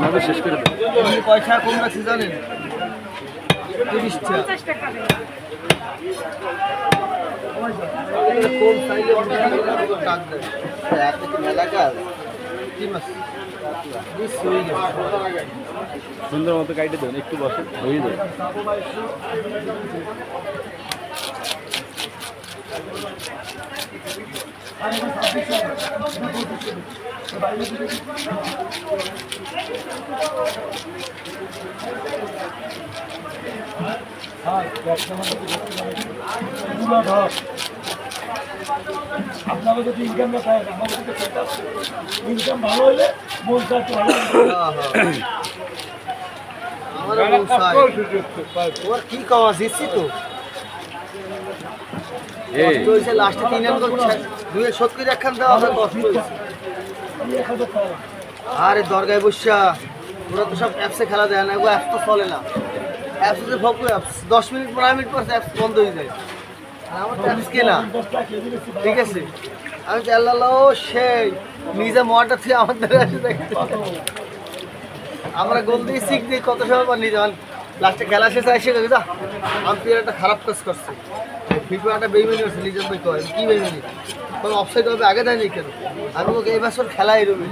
আমাদের শেষ করে দেন। পয়সা কম রাখছি জানেন 30টা কোন সাইলে টাক দেয় এত কি মেলা কাজ কি মাছ সুন্দর মতো কাইটে দেন, একটু বসে হয়ে যাবে। আপনারা যদি ইনকামটা পায় আমাদের ইনকাম ভালো হলে মনটা একটু ভালো আমার কি কাজ দিচ্ছি তো হয়েছে লাস্টে 3 অঙ্ক 2 শোধ করে একখান দেওয়া হয় কষ্ট হয়েছে আরে দরগায় বসা ওরা তো সব অ্যাপসে খেলা দেয় না ও অ্যাপস তো চলে না অ্যাপসে ভোগ অ্যাপস 10 মিনিট 15 মিনিট পর অ্যাপস বন্ধ হয়ে যায় আর আমার তো অ্যাপস কেনা ঠিক আছে আমি তো আল্লাহ সেই নিজে মোয়াটা থেকে আমাদের আসে দেখতে আমরা গোল দিয়ে শিখ দিই কত সময় পর নিজে লাস্টে খেলা শেষে এসে গেছে যা আমি তুই একটা খারাপ কাজ করছি ফিফা একটা বেইমানি করছে নিজের ভাই কয় কি বেইমানি কোনো অফসাইড হবে আগে দেয়নি কেন আমি ওকে এই বছর খেলাই রবি